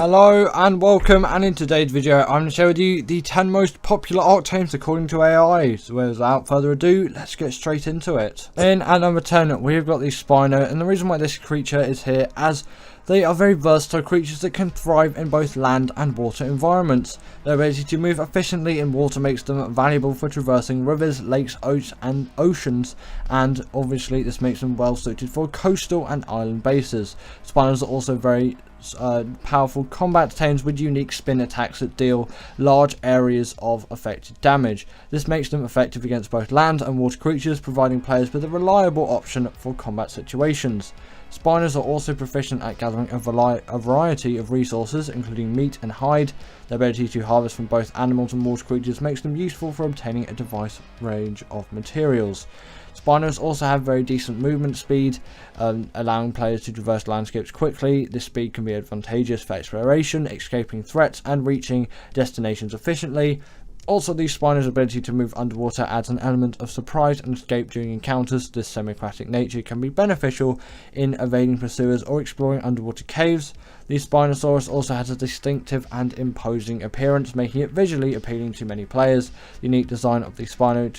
Hello and welcome, and in today's video I'm going to share with you the 10 most popular Ark tames according to AI. So without further ado, let's get straight into it. In at number 10 we've got the Spino, and the reason why this creature is here as they are very versatile creatures that can thrive in both land and water environments. Their ability to move efficiently in water makes them valuable for traversing rivers, lakes, and oceans, and obviously this makes them well suited for coastal and island bases. Spinos are also very powerful combat tames with unique spin attacks that deal large areas of effective damage. This makes them effective against both land and water creatures, providing players with a reliable option for combat situations. Spinos are also proficient at gathering a variety of resources, including meat and hide. Their ability to harvest from both animals and water creatures makes them useful for obtaining a diverse range of materials. Spinos also have very decent movement speed, allowing players to traverse landscapes quickly. This speed can be advantageous for exploration, escaping threats, and reaching destinations efficiently. Also, the Spinos' ability to move underwater adds an element of surprise and escape during encounters. This semi-aquatic nature can be beneficial in evading pursuers or exploring underwater caves. The Spinosaurus also has a distinctive and imposing appearance, making it visually appealing to many players. The unique design of the Spino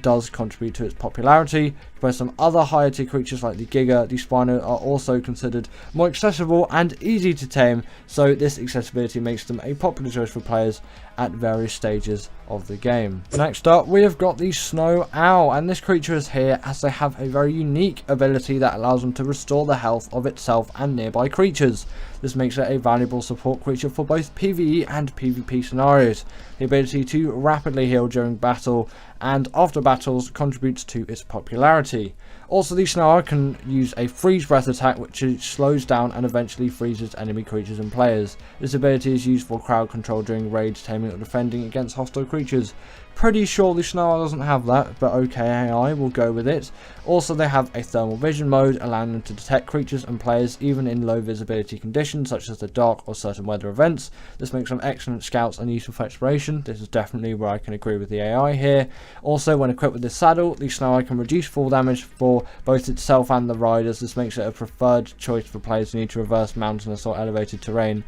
does contribute to its popularity. Compared to some other higher tier creatures like the Giga, the Spino are also considered more accessible and easy to tame, so this accessibility makes them a popular choice for players at various stages of the game. Next up, we have got the Snow Owl, and this creature is here as they have a very unique ability that allows them to restore the health of itself and nearby creatures. This makes it a valuable support creature for both PvE and PvP scenarios. The ability to rapidly heal during battle and after battles contributes to its popularity. Also, the Snow Owl can use a freeze breath attack which slows down and eventually freezes enemy creatures and players. This ability is used for crowd control during raids, taming or defending against hostile creatures. Pretty sure the Snow Owl doesn't have that, but okay, AI will go with it. Also, they have a thermal vision mode, allowing them to detect creatures and players even in low visibility conditions such as the dark or certain weather events. This makes them excellent scouts and useful for exploration. This is definitely where I can agree with the AI here. Also, when equipped with this saddle, the Snow Owl can reduce fall damage for both itself and the riders. This makes it a preferred choice for players who need to traverse mountainous or elevated terrain,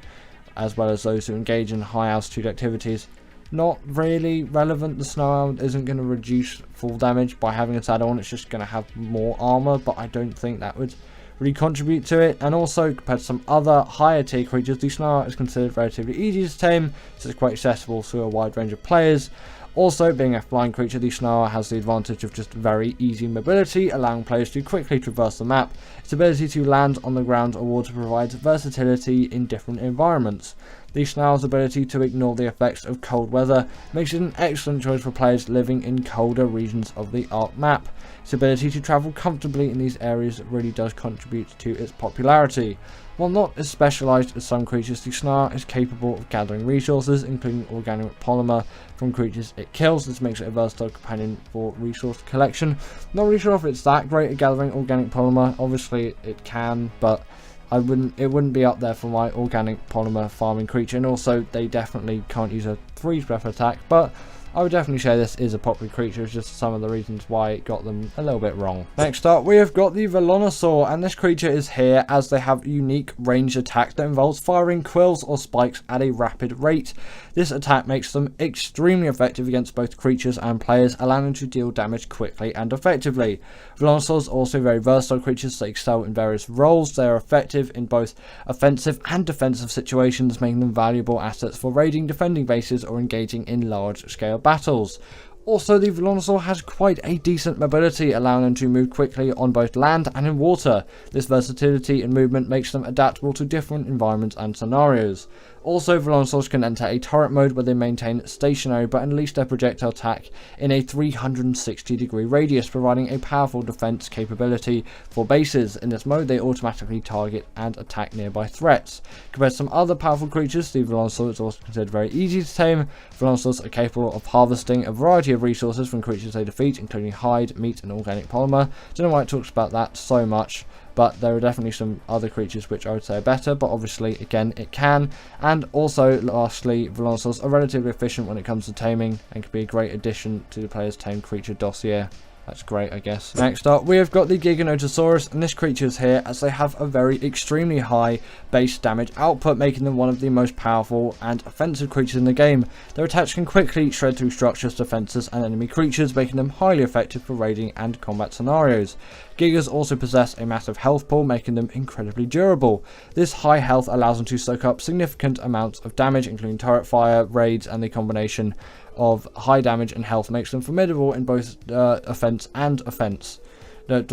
as well as those who engage in high altitude activities. Not really relevant. The Snow Owl isn't going to reduce full damage by having a saddle on. It's just going to have more armor, but I don't think that would really contribute to it. And also, compared to some other higher tier creatures, the Snow Owl is considered relatively easy to tame, so it's quite accessible to a wide range of players. Also, being a flying creature, the Snow Owl has the advantage of just very easy mobility, allowing players to quickly traverse the map. Its ability to land on the ground or water provides versatility in different environments. The Snow Owl's ability to ignore the effects of cold weather makes it an excellent choice for players living in colder regions of the Ark map. Its ability to travel comfortably in these areas really does contribute to its popularity. While not as specialised as some creatures, the Snow Owl is capable of gathering resources, including organic polymer from creatures it kills. This makes it a versatile companion for resource collection. Not really sure if it's that great at gathering organic polymer. Obviously it can, but it wouldn't be up there for my organic polymer farming creature. And also, they definitely can't use a freeze breath attack, but I would definitely say this is a popular creature. It's just some of the reasons why it got them a little bit wrong. Next up, we have got the Velonosaur, and this creature is here as they have unique ranged attack that involves firing quills or spikes at a rapid rate. This attack makes them extremely effective against both creatures and players, allowing them to deal damage quickly and effectively. Velonosaurs are also very versatile creatures that excel in various roles. They are effective in both offensive and defensive situations, making them valuable assets for raiding, defending bases, or engaging in large-scale battles. Also, the Velonosaur has quite a decent mobility, allowing them to move quickly on both land and in water. This versatility in movement makes them adaptable to different environments and scenarios. Also, Velonosaurs can enter a turret mode where they maintain stationary but unleash their projectile attack in a 360-degree radius, providing a powerful defense capability for bases. In this mode, they automatically target and attack nearby threats. Compared to some other powerful creatures, the Velonosaur is also considered very easy to tame. Velonosaurs are capable of harvesting a variety of resources from creatures they defeat, including hide, meat, and organic polymer. Don't know why it talks about that so much, but there are definitely some other creatures which I would say are better, but obviously, again, it can. And also, lastly, Velonosaurs are relatively efficient when it comes to taming and can be a great addition to the player's tame creature dossier. That's great, I guess. Next up, we have got the Giganotosaurus, and this creature is here as they have a very extremely high base damage output, making them one of the most powerful and offensive creatures in the game. Their attacks can quickly shred through structures, defenses, and enemy creatures, making them highly effective for raiding and combat scenarios. Gigas also possess a massive health pool, making them incredibly durable. This high health allows them to soak up significant amounts of damage, including turret fire, raids, and the combination of high damage and health makes them formidable in both offense and defense. The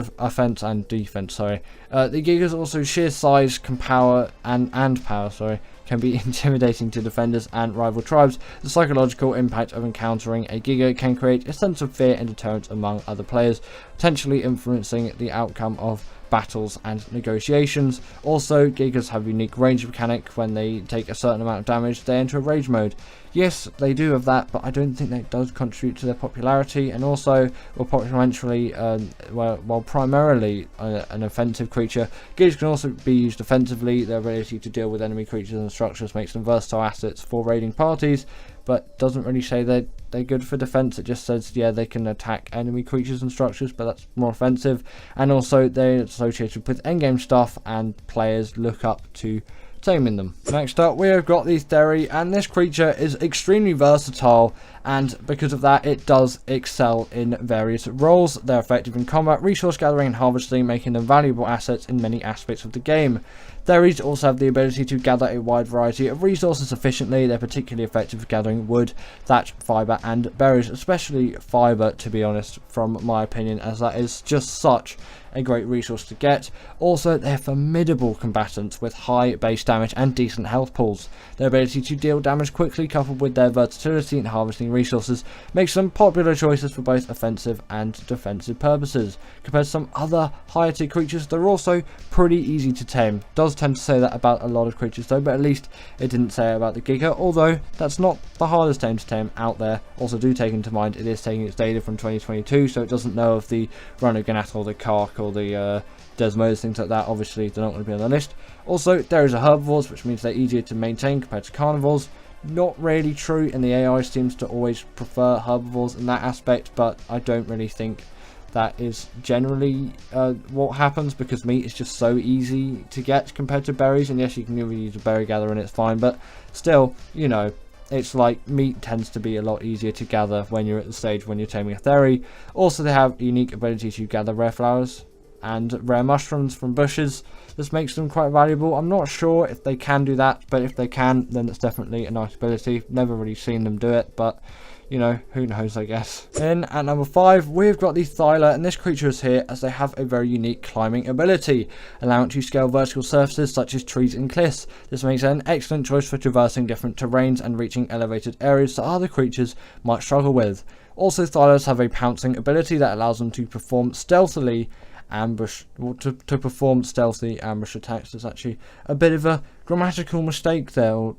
Gigas also sheer size can be intimidating to defenders and rival tribes. The psychological impact of encountering a Giga can create a sense of fear and deterrence among other players, potentially influencing the outcome of battles and negotiations. Also, Gigas have a unique range mechanic. When they take a certain amount of damage, they enter a rage mode. Yes, they do have that, but I don't think that does contribute to their popularity. And also, while primarily an offensive creature, Gigas can also be used defensively. Their ability to deal with enemy creatures and structures makes them versatile assets for raiding parties, but doesn't really say they're good for defense. It just says, yeah, they can attack enemy creatures and structures, but that's more offensive. And also, they're associated with endgame stuff, and players look up to taming them. Next up, we have got the Theory, and this creature is extremely versatile, and because of that, it does excel in various roles. They're effective in combat, resource gathering, and harvesting, making them valuable assets in many aspects of the game. Theories also have the ability to gather a wide variety of resources efficiently. They're particularly effective for gathering wood, thatch, fibre, and berries, especially fibre, to be honest, from my opinion, as that is just such a great resource to get. Also, they're formidable combatants with high base damage and decent health pools. Their ability to deal damage quickly, coupled with their versatility in harvesting resources, makes them popular choices for both offensive and defensive purposes. Compared to some other higher tier creatures, they're also pretty easy to tame. Does tend to say that about a lot of creatures though, but at least it didn't say about the Giga, although that's not the hardest tame to tame out there. Also, do take into mind it is taking its data from 2022, so it doesn't know of the Rhinogonat or the Kark or the Desmos, things like that. Obviously, they're not going to be on the list. Also, there is a herbivores, which means they're easier to maintain compared to carnivores. Not really true, and the AI seems to always prefer herbivores in that aspect, but I don't really think that is generally what happens, because meat is just so easy to get compared to berries. And yes, you can even use a berry gatherer and it's fine, but still, you know, it's like meat tends to be a lot easier to gather when you're at the stage when you're taming a Theory. Also, they have a unique ability to gather rare flowers and rare mushrooms from bushes. This makes them quite valuable. I'm not sure if they can do that, but if they can, then it's definitely a nice ability. Never really seen them do it, but you know, who knows, I guess. In at number 5, we've got the Thyla, and this creature is here as they have a very unique climbing ability, allowing it to scale vertical surfaces such as trees and cliffs. This makes it an excellent choice for traversing different terrains and reaching elevated areas that other creatures might struggle with. Also, Thylas have a pouncing ability that allows them to perform stealthy ambush attacks. There's actually a bit of a grammatical mistake there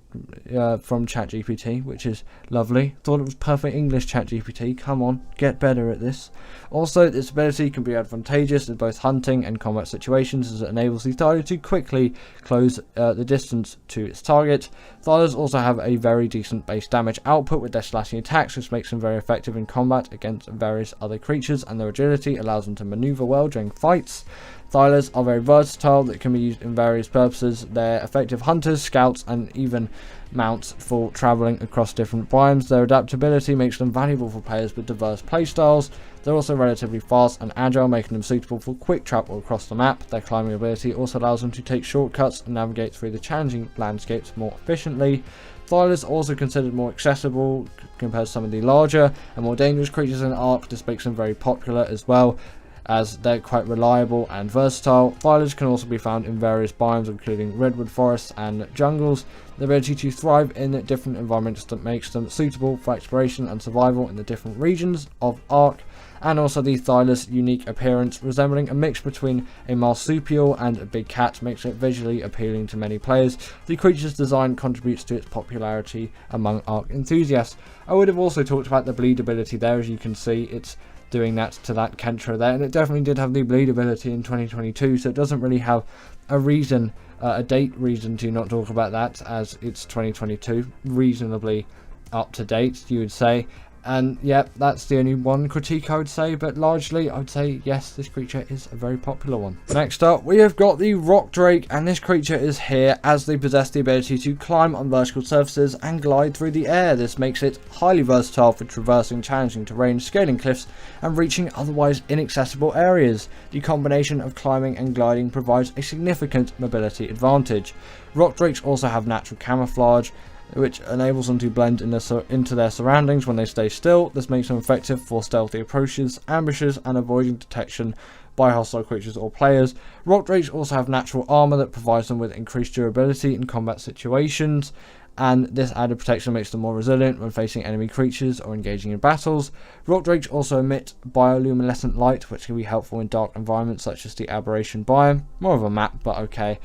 from ChatGPT, which is lovely. Thought it was perfect English, ChatGPT. Come on, get better at this. Also, this ability can be advantageous in both hunting and combat situations, as it enables the Thyla to quickly close the distance to its target. Thylas also have a very decent base damage output with their slashing attacks, which makes them very effective in combat against various other creatures, and their agility allows them to maneuver well during fights. Thylas are very versatile, that can be used in various purposes. They're effective hunters, scouts, and even mounts for travelling across different biomes. Their adaptability makes them valuable for players with diverse playstyles. They're also relatively fast and agile, making them suitable for quick travel across the map. Their climbing ability also allows them to take shortcuts and navigate through the challenging landscapes more efficiently. Thylas are also considered more accessible compared to some of the larger and more dangerous creatures in Ark. This makes them very popular as well, as they're quite reliable and versatile. Thylas can also be found in various biomes, including redwood forests and jungles. The ability to thrive in different environments that makes them suitable for exploration and survival in the different regions of Ark. And also the Thylas' unique appearance, resembling a mix between a marsupial and a big cat, makes it visually appealing to many players. The creature's design contributes to its popularity among Ark enthusiasts. I would have also talked about the bleed ability there. As you can see, it's doing that to that Kentra there, and it definitely did have the bleed ability in 2022, so it doesn't really have a reason, a date reason to not talk about that, as it's 2022, reasonably up to date, you would say. And yeah, that's the only one critique I would say, but largely I would say yes, this creature is a very popular one. Next up, we have got the Rock Drake, and this creature is here as they possess the ability to climb on vertical surfaces and glide through the air. This makes it highly versatile for traversing challenging terrain, scaling cliffs, and reaching otherwise inaccessible areas. The combination of climbing and gliding provides a significant mobility advantage. Rock Drakes also have natural camouflage, which enables them to blend into their surroundings when they stay still. This makes them effective for stealthy approaches, ambushes, and avoiding detection by hostile creatures or players. Rock Drakes also have natural armor that provides them with increased durability in combat situations, and this added protection makes them more resilient when facing enemy creatures or engaging in battles. Rock Drakes also emit bioluminescent light, which can be helpful in dark environments such as the Aberration biome. More of a map, but okay.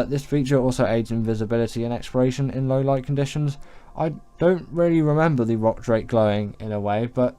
This feature also aids in visibility and exploration in low light conditions. I don't really remember the Rock Drake glowing in a way, but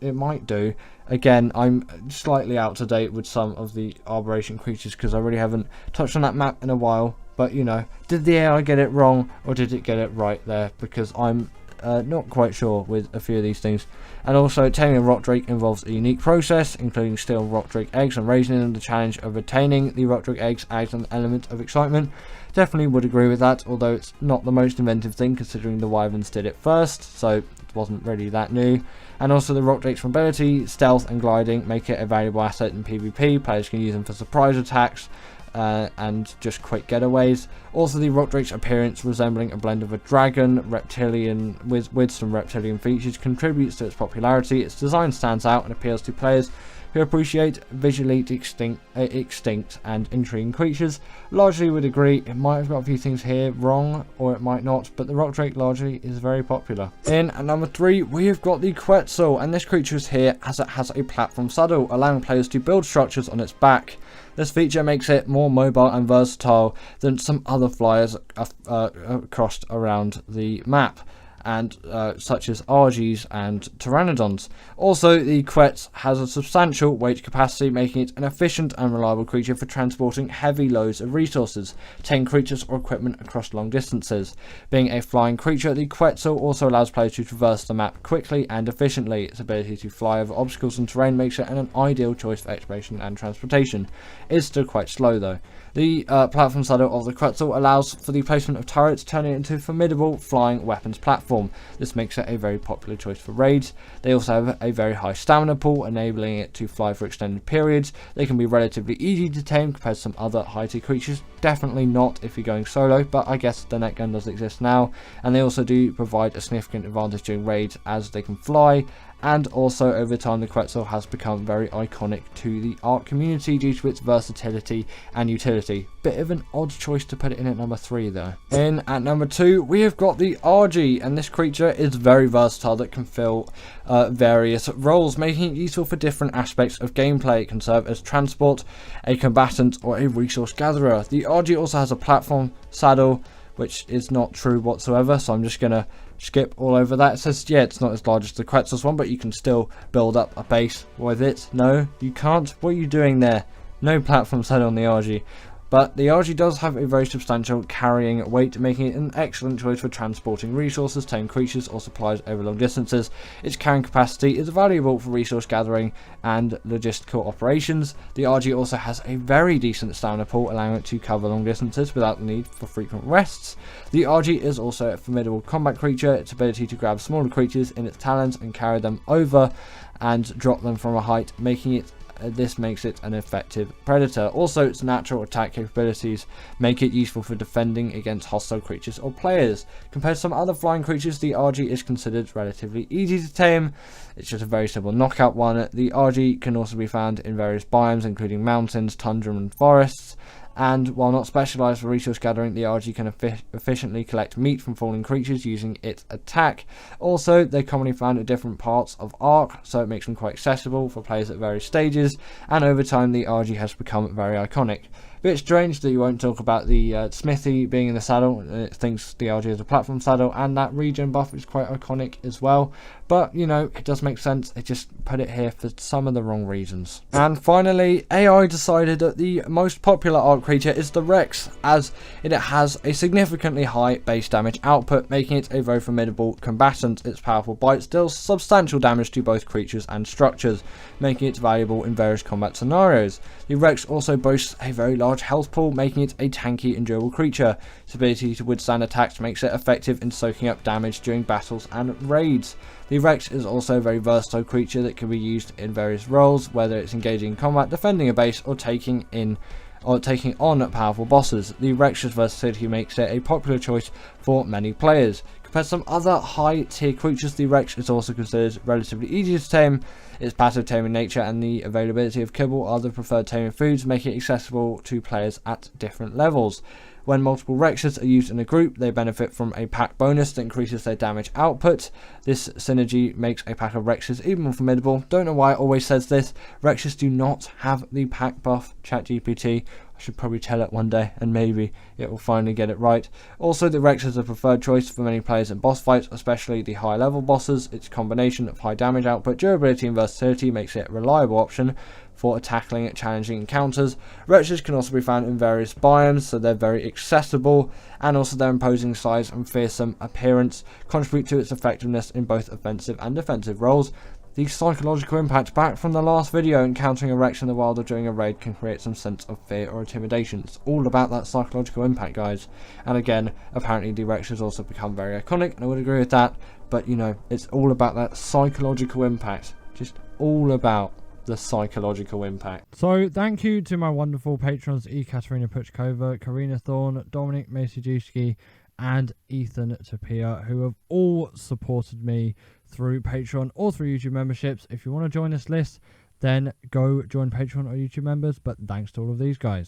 it might do. Again, I'm slightly out to date with some of the Aberration creatures because I really haven't touched on that map in a while. But, you know, did the AI get it wrong or did it get it right there? Because I'm not quite sure with a few of these things. And also, taming a Rock Drake involves a unique process, including stealing Rock Drake eggs and raising them. The challenge of attaining the Rock Drake eggs adds an element of excitement. Definitely would agree with that, although it's not the most inventive thing considering the Wyverns did it first, so it wasn't really that new. And also the Rock Drake's mobility, stealth and gliding make it a valuable asset in PvP. Players can use them for surprise attacks and just quick getaways. Also, the Rock Drake's appearance, resembling a blend of a dragon, reptilian with some reptilian features, contributes to its popularity. Its design stands out and appeals to players who appreciate visually extinct and intriguing creatures. Largely would agree, it might have got a few things here wrong, or it might not, but the Rock Drake largely is very popular. In at number 3, we have got the Quetzal, and this creature is here as it has a platform saddle, allowing players to build structures on its back. This feature makes it more mobile and versatile than some other flyers across around the map, and such as Argies and Pteranodons. Also, the Quetz has a substantial weight capacity, making it an efficient and reliable creature for transporting heavy loads of resources, tame creatures or equipment across long distances. Being a flying creature, the Quetzal also allows players to traverse the map quickly and efficiently. Its ability to fly over obstacles and terrain makes it an ideal choice for exploration and transportation. It is still quite slow though. The platform saddle of the Quetzal allows for the placement of turrets, turning it into a formidable flying weapons platform. This makes it a very popular choice for raids. They also have a very high stamina pool, enabling it to fly for extended periods. They can be relatively easy to tame compared to some other high-tier creatures. Definitely not if you're going solo, but I guess the net gun does exist now. And they also do provide a significant advantage during raids as they can fly. And also, over time, the Quetzal has become very iconic to the Ark community due to its versatility and utility. Bit of an odd choice to put it in at number 3 though. In at number 2, we have got the Argy, and this creature is very versatile that can fill various roles, making it useful for different aspects of gameplay. It can serve as transport, a combatant, or a resource gatherer. The Argy also has a platform saddle, which is not true whatsoever, so I'm just going to skip all over that. It says, yeah, it's not as large as the Quetzal's one, but you can still build up a base with it. No, you can't. What are you doing there? No platform saddle on the Argy. But the Argy does have a very substantial carrying weight, making it an excellent choice for transporting resources, tame creatures, or supplies over long distances. Its carrying capacity is valuable for resource gathering and logistical operations. The Argy also has a very decent stamina pool, allowing it to cover long distances without the need for frequent rests. The Argy is also a formidable combat creature. Its ability to grab smaller creatures in its talons and carry them over and drop them from a height, this makes it an effective predator. Also, its natural attack capabilities make it useful for defending against hostile creatures or players. Compared to some other flying creatures, the Argy is considered relatively easy to tame. It's just a very simple knockout one. The Argy can also be found in various biomes, including mountains, tundra, and forests. And while not specialised for resource gathering, the Argy can efficiently collect meat from falling creatures using its attack. Also, they're commonly found at different parts of Ark, so it makes them quite accessible for players at various stages, and over time the Argy has become very iconic. Bit strange that you won't talk about the smithy being in the saddle. It thinks the LG is a platform saddle, and that regen buff is quite iconic as well. But, you know, it does make sense. They just put it here for some of the wrong reasons. And finally, AI decided that the most popular Ark creature is the Rex, as it has a significantly high base damage output, making it a very formidable combatant. Its powerful bite deals substantial damage to both creatures and structures, making it valuable in various combat scenarios. The Rex also boasts a very large health pool, making it a tanky and durable creature. Its ability to withstand attacks makes it effective in soaking up damage during battles and raids. The Rex is also a very versatile creature that can be used in various roles, whether it's engaging in combat, defending a base, or taking on powerful bosses. The Rex's versatility makes it a popular choice for many players. Compared to some other high tier creatures, the Rex is also considered relatively easy to tame. Its passive taming nature and the availability of kibble are the preferred taming foods, making it accessible to players at different levels. When multiple Rexes are used in a group, they benefit from a pack bonus that increases their damage output. This synergy makes a pack of Rexes even more formidable. Don't know why it always says this. Rexes do not have the pack buff. ChatGPT, I should probably tell it one day, and maybe it will finally get it right. Also, the Rex is a preferred choice for many players in boss fights, especially the high level bosses. Its combination of high damage output, durability and versatility makes it a reliable option for tackling challenging encounters. Rexes can also be found in various biomes, so they're very accessible, and also their imposing size and fearsome appearance contribute to its effectiveness in both offensive and defensive roles. The psychological impact back from the last video, encountering a Rex in the wild or during a raid can create some sense of fear or intimidation. It's all about that psychological impact, guys. And again, apparently the Rex has also become very iconic, and I would agree with that, but you know, it's all about that psychological impact. Just all about the psychological impact. So thank you to my wonderful patrons Ekaterina Puchkova, Karina Thorne, Dominic Masajewski and Ethan Tapia, who have all supported me through Patreon or through YouTube memberships. If you want to join this list, then go join Patreon or YouTube members, but thanks to all of these guys.